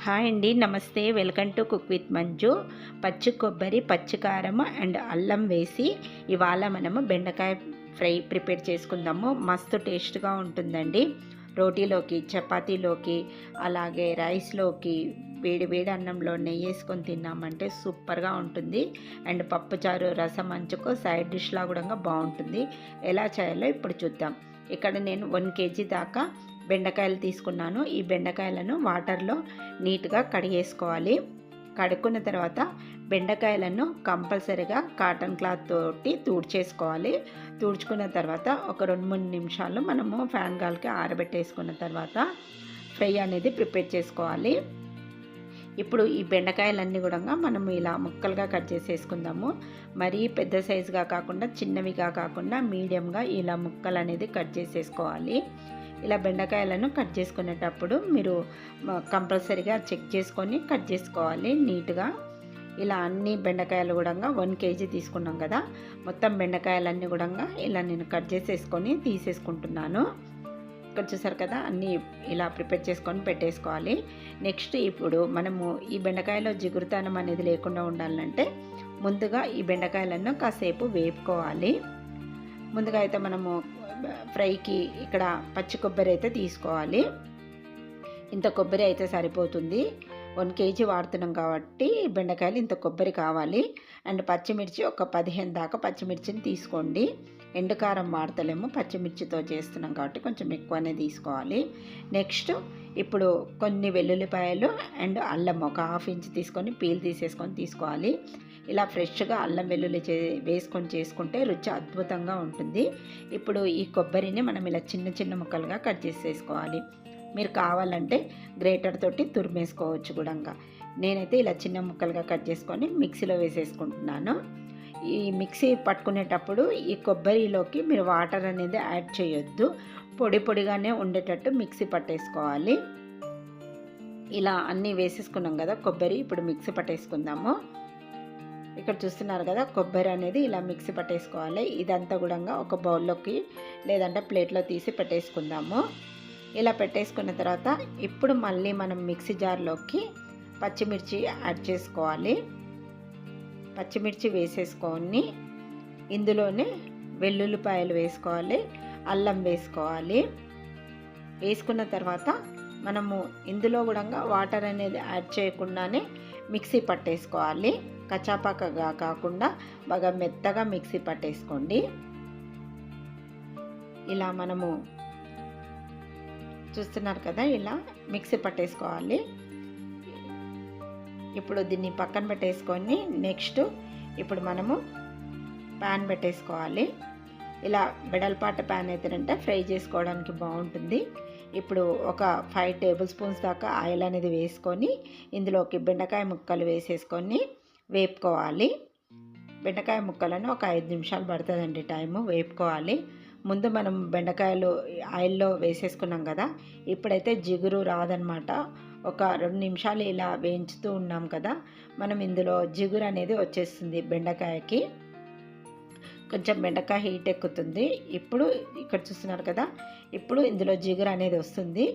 Hi అండి, నమస్తే. Welcome to cook with Manju. పచ్చి కొబ్బరి, పచ్చి కారం అండ్ అల్లం వేసి ఇవాళ మనము బెండకాయ ఫ్రై ప్రిపేర్ చేసుకుందాము. మస్తు టేస్ట్గా ఉంటుందండి. రోటీలోకి, చపాతీలోకి, అలాగే రైస్లోకి, వేడి వేడి అన్నంలో నెయ్యి వేసుకొని తిన్నామంటే సూపర్గా ఉంటుంది. అండ్ పప్పుచారు, రసం అంచుకో సైడ్ డిష్లా కూడా బాగుంటుంది. ఎలా చేయాలో ఇప్పుడు చూద్దాం. ఇక్కడ నేను 1 kg దాకా బెండకాయలు తీసుకున్నాను. ఈ బెండకాయలను వాటర్లో నీట్గా కడిగేసుకోవాలి. కడుక్కున్న తర్వాత బెండకాయలను కంపల్సరీగా కాటన్ క్లాత్ తోటి తుడిచేసుకోవాలి. తుడుచుకున్న తర్వాత ఒక 2-3 నిమిషాలు మనము ఫ్యాన్ గాలికి ఆరబెట్టేసుకున్న తర్వాత ఫ్రై అనేది ప్రిపేర్ చేసుకోవాలి. ఇప్పుడు ఈ బెండకాయలన్నీ కూడా మనము ఇలా ముక్కలుగా కట్ చేసేసుకుందాము. మరీ పెద్ద సైజుగా కాకుండా, చిన్నవిగా కాకుండా మీడియంగా ఇలా ముక్కలు అనేది కట్ చేసేసుకోవాలి. ఇలా బెండకాయలను కట్ చేసుకునేటప్పుడు మీరు కంపల్సరీగా చెక్ చేసుకొని కట్ చేసుకోవాలి నీట్గా. ఇలా అన్ని బెండకాయలు కూడా 1 kg తీసుకున్నాం కదా, మొత్తం బెండకాయలన్నీ కూడా ఇలా నేను కట్ చేసేసుకొని తీసేసుకుంటున్నాను. ఇక్కడ చూసారు కదా, అన్నీ ఇలా ప్రిపేర్ చేసుకొని పెట్టేసుకోవాలి. నెక్స్ట్ ఇప్పుడు మనము ఈ బెండకాయలో జిగురుతనం అనేది లేకుండా ఉండాలంటే ముందుగా ఈ బెండకాయలను కాసేపు వేపుకోవాలి. ముందుగా అయితే మనము ఫ్రైకి ఇక్కడ పచ్చి కొబ్బరి అయితే తీసుకోవాలి. ఇంత కొబ్బరి అయితే సరిపోతుంది. 1 kg వాడుతున్నాం కాబట్టి బెండకాయలు ఇంత కొబ్బరి కావాలి. అండ్ పచ్చిమిర్చి ఒక 15 దాకా పచ్చిమిర్చిని తీసుకోండి. ఎండుకారం వాడతలేము, పచ్చిమిర్చితో చేస్తున్నాం కాబట్టి కొంచెం ఎక్కువనే తీసుకోవాలి. నెక్స్ట్ ఇప్పుడు కొన్ని వెల్లుల్లిపాయలు అండ్ అల్లం ఒక 1/2 ఇంచ్ తీసుకొని పీల్ తీసేసుకొని తీసుకోవాలి. ఇలా ఫ్రెష్గా అల్లం వెల్లుల్లి వేసుకొని చేసుకుంటే రుచి అద్భుతంగా ఉంటుంది. ఇప్పుడు ఈ కొబ్బరిని మనం ఇలా చిన్న చిన్న ముక్కలుగా కట్ చేసేసుకోవాలి. మీరు కావాలంటే గ్రేటర్ తోటి తురిమేసుకోవచ్చు కూడా. నేనైతే ఇలా చిన్న ముక్కలుగా కట్ చేసుకొని మిక్సీలో వేసేసుకుంటున్నాను. ఈ మిక్సీ పట్టుకునేటప్పుడు ఈ కొబ్బరిలోకి మీరు వాటర్ అనేది యాడ్ చేయొద్దు, పొడి పొడిగానే ఉండేటట్టు మిక్సీ పట్టేసుకోవాలి. ఇలా అన్నీ వేసేసుకున్నాం కదా కొబ్బరి, ఇప్పుడు మిక్సీ పట్టేసుకుందాము. ఇక్కడ చూస్తున్నారు కదా, కొబ్బరి అనేది ఇలా మిక్సీ పట్టేసుకోవాలి. ఇదంతా కూడా ఒక బౌల్లోకి లేదంటే ప్లేట్లో తీసి పెట్టేసుకుందాము. ఇలా పెట్టేసుకున్న తర్వాత ఇప్పుడు మళ్ళీ మనం మిక్సీ జార్లోకి పచ్చిమిర్చి యాడ్ చేసుకోవాలి. పచ్చిమిర్చి వేసేసుకొని ఇందులోనే వెల్లుల్లిపాయలు వేసుకోవాలి, అల్లం వేసుకోవాలి. వేసుకున్న తర్వాత మనము ఇందులో కూడా వాటర్ అనేది యాడ్ చేయకుండానే మిక్సీ పట్టేసుకోవాలి. కచ్చాపక్కగా కాకుండా బాగా మెత్తగా మిక్సీ పట్టేసుకోండి. ఇలా మనము చూస్తున్నారు కదా, ఇలా మిక్సీ పట్టేసుకోవాలి. ఇప్పుడు దీన్ని పక్కన పెట్టేసుకొని నెక్స్ట్ ఇప్పుడు మనము ప్యాన్ పెట్టేసుకోవాలి. ఇలా వెడల్పాట ప్యాన్ అయితేనంటే ఫ్రై చేసుకోవడానికి బాగుంటుంది. ఇప్పుడు ఒక 5 టేబుల్ స్పూన్స్ దాకా ఆయిల్ అనేది వేసుకొని ఇందులోకి బెండకాయ ముక్కలు వేసేసుకొని వేపుకోవాలి. బెండకాయ ముక్కలను ఒక 5 నిమిషాలు పడుతుందండి టైము వేపుకోవాలి. ముందు మనం బెండకాయలు ఆయిల్లో వేసేసుకున్నాం కదా, ఇప్పుడైతే జిగురు రాదనమాట. ఒక 2 నిమిషాలు ఇలా వేయించుతూ ఉన్నాం కదా, మనం ఇందులో జిగురు అనేది వచ్చేస్తుంది బెండకాయకి. కొంచెం బెండకాయ హీట్ ఎక్కుతుంది. ఇప్పుడు ఇక్కడ చూస్తున్నారు కదా, ఇప్పుడు ఇందులో జిగురు అనేది వస్తుంది.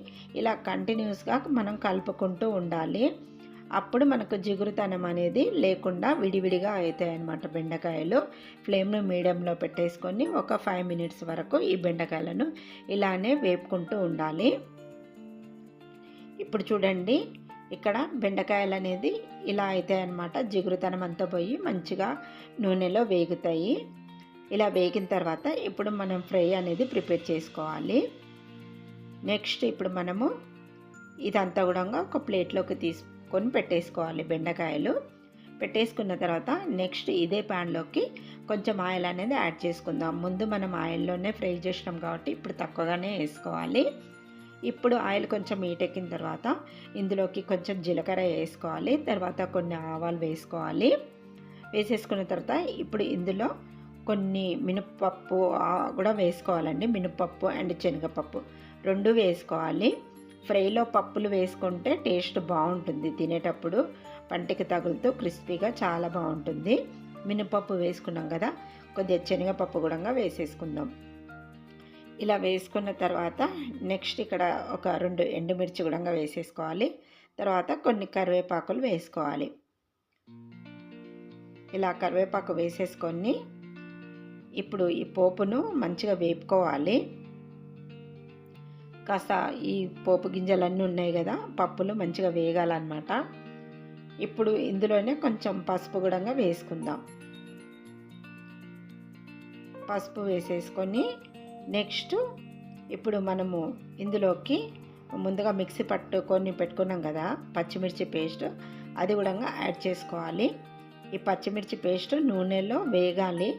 ఇలా కంటిన్యూస్గా మనం కలుపుకుంటూ ఉండాలి. అప్పుడు మనకు జిగురుతనం అనేది లేకుండా విడివిడిగా అవుతాయి అన్నమాట బెండకాయలు. ఫ్లేమ్ను మీడియంలో పెట్టేసుకొని ఒక 5 మినిట్స్ వరకు ఈ బెండకాయలను ఇలానే వేపుకుంటూ ఉండాలి. ఇప్పుడు చూడండి, ఇక్కడ బెండకాయలు అనేది ఇలా అవుతాయి అన్నమాట. జిగురుతనం అంతా పోయి మంచిగా నూనెలో వేగుతాయి. ఇలా వేగిన తర్వాత ఇప్పుడు మనం ఫ్రై అనేది ప్రిపేర్ చేసుకోవాలి. నెక్స్ట్ ఇప్పుడు మనము ఇదంతా కూడా ఒక ప్లేట్లోకి తీసుకొని పెట్టేసుకోవాలి. బెండకాయలు పెట్టేసుకున్న తర్వాత నెక్స్ట్ ఇదే ప్యాన్లోకి కొంచెం ఆయిల్ అనేది యాడ్ చేసుకుందాం. ముందు మనం ఆయిల్లోనే ఫ్రై చేసినాం కాబట్టి ఇప్పుడు తక్కువగానే వేసుకోవాలి. ఇప్పుడు ఆయిల్ కొంచెం హీట్ ఎక్కిన తర్వాత ఇందులోకి కొంచెం జీలకర్ర వేసుకోవాలి. తర్వాత కొన్ని ఆవాలు వేసుకోవాలి. వేసేసుకున్న తర్వాత ఇప్పుడు ఇందులో కొన్ని మినప్పప్పు కూడా వేసుకోవాలండి. మినప్పప్పు అండ్ శనగపప్పు 2 వేసుకోవాలి. ఫ్రైలో పప్పులు వేసుకుంటే టేస్ట్ బాగుంటుంది, తినేటప్పుడు పంటికి తగులుతూ క్రిస్పీగా చాలా బాగుంటుంది. మినప్పప్పు వేసుకున్నాం కదా, కొద్దిగా శనగపప్పు కూడా వేసేసుకుందాం. ఇలా వేసుకున్న తర్వాత నెక్స్ట్ ఇక్కడ ఒక 2 ఎండుమిర్చి కూడా వేసేసుకోవాలి. తర్వాత కొన్ని కరివేపాకులు వేసుకోవాలి. ఇలా కరివేపాకు వేసేసుకొని ఇప్పుడు ఈ పోపును మంచిగా వేపుకోవాలి. కాస్త ఈ పోపు గింజలన్నీ ఉన్నాయి కదా, పప్పులు మంచిగా వేగాలన్నమాట. ఇప్పుడు ఇందులోనే కొంచెం పసుపు కూడా వేసుకుందాం. పసుపు వేసేసుకొని నెక్స్ట్ ఇప్పుడు మనము ఇందులోకి ముందుగా మిక్సీ పట్టుకొని పెట్టుకున్నాం కదా పచ్చిమిర్చి పేస్ట్, అది కూడా యాడ్ చేసుకోవాలి. ఈ పచ్చిమిర్చి పేస్ట్ నూనెలో వేగాలి.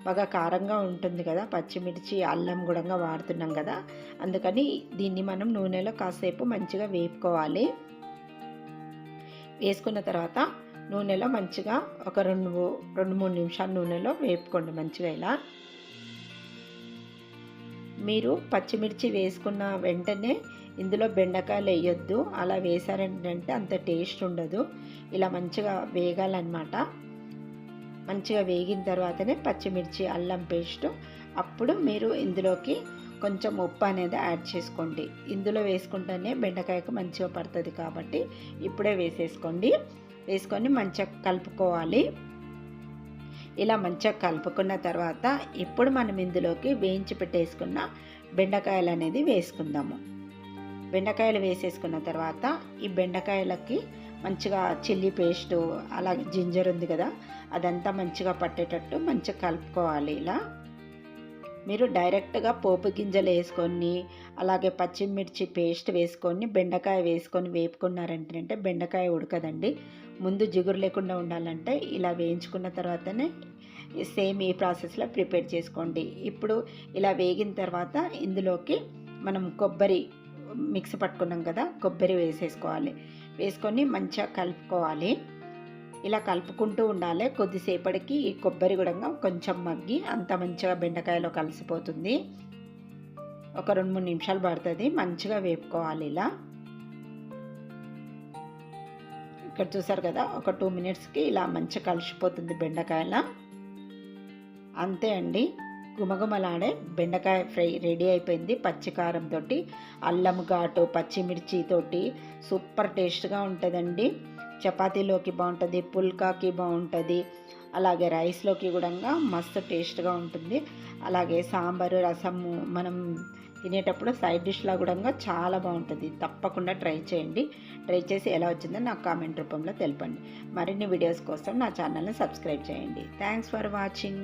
బాగా కారంగా ఉంటుంది కదా పచ్చిమిర్చి, అల్లం కూడా వాడుతున్నాం కదా, అందుకని దీన్ని మనం నూనెలో కాసేపు మంచిగా వేపుకోవాలి. వేసుకున్న తర్వాత నూనెలో మంచిగా ఒక 2-3 నిమిషాలు నూనెలో వేపుకోండి మంచిగా. ఇలా మీరు పచ్చిమిర్చి వేసుకున్న వెంటనే ఇందులో బెండకాయలు వేయొద్దు, అలా వేసారంటే అంత టేస్ట్ ఉండదు. ఇలా మంచిగా వేగాలన్నమాట. మంచిగా వేగిన తర్వాతనే పచ్చిమిర్చి అల్లం పేస్ట్, అప్పుడు మీరు ఇందులోకి కొంచెం ఉప్పు అనేది యాడ్ చేసుకోండి. ఇందులో వేసుకుంటేనే బెండకాయకు మంచిగా పడుతుంది కాబట్టి ఇప్పుడే వేసేసుకోండి. వేసుకొని మంచిగా కలుపుకోవాలి. ఇలా మంచిగా కలుపుకున్న తర్వాత ఇప్పుడు మనం ఇందులోకి వేయించి పెట్టేసుకున్న బెండకాయలు అనేది వేసుకుందాము. బెండకాయలు వేసేసుకున్న తర్వాత ఈ బెండకాయలకి మంచిగా చిల్లీ పేస్టు అలాగే జింజర్ ఉంది కదా, అదంతా మంచిగా పట్టేటట్టు మంచిగా కలుపుకోవాలి. ఇలా మీరు డైరెక్ట్గా పోపు గింజలు వేసుకొని అలాగే పచ్చిమిర్చి పేస్ట్ వేసుకొని బెండకాయ వేసుకొని వేపుకున్నారంటే బెండకాయ ఉడకదండి. ముందు జిగురు లేకుండా ఉండాలంటే ఇలా వేయించుకున్న తర్వాతనే సేమ్ ఈ ప్రాసెస్లో ప్రిపేర్ చేసుకోండి. ఇప్పుడు ఇలా వేగిన తర్వాత ఇందులోకి మనం కొబ్బరి మిక్సీ పట్టుకున్నాం కదా, కొబ్బరి వేసేసుకోవాలి. వేసుకొని మంచిగా కలుపుకోవాలి. ఇలా కలుపుకుంటూ ఉండాలి. కొద్దిసేపటికి ఈ కొబ్బరి కూడా కొంచెం మగ్గి అంత మంచిగా బెండకాయలో కలిసిపోతుంది. ఒక 2-3 నిమిషాలు పడుతుంది. మంచిగా వేపుకోవాలి. ఇలా ఇక్కడ చూసారు కదా, ఒక 2 మినిట్స్కి ఇలా మంచిగా కలిసిపోతుంది బెండకాయల. అంతే అండి, గుమగుమలాడే బెండకాయ ఫ్రై రెడీ అయిపోయింది. పచ్చికారంతో, అల్లం ఘాటు, పచ్చిమిర్చితోటి సూపర్ టేస్ట్గా ఉంటుందండి. చపాతీలోకి బాగుంటుంది, పుల్కాకి బాగుంటుంది, అలాగే రైస్లోకి కూడా మస్తు టేస్ట్గా ఉంటుంది. అలాగే సాంబారు, రసము మనం తినేటప్పుడు సైడ్ డిష్లా కూడా చాలా బాగుంటుంది. తప్పకుండా ట్రై చేయండి. ట్రై చేసి ఎలా వచ్చిందో నాకు కామెంట్ రూపంలో తెలపండి. మరిన్ని వీడియోస్ కోసం నా ఛానల్ని సబ్స్క్రైబ్ చేయండి. Thanks for watching.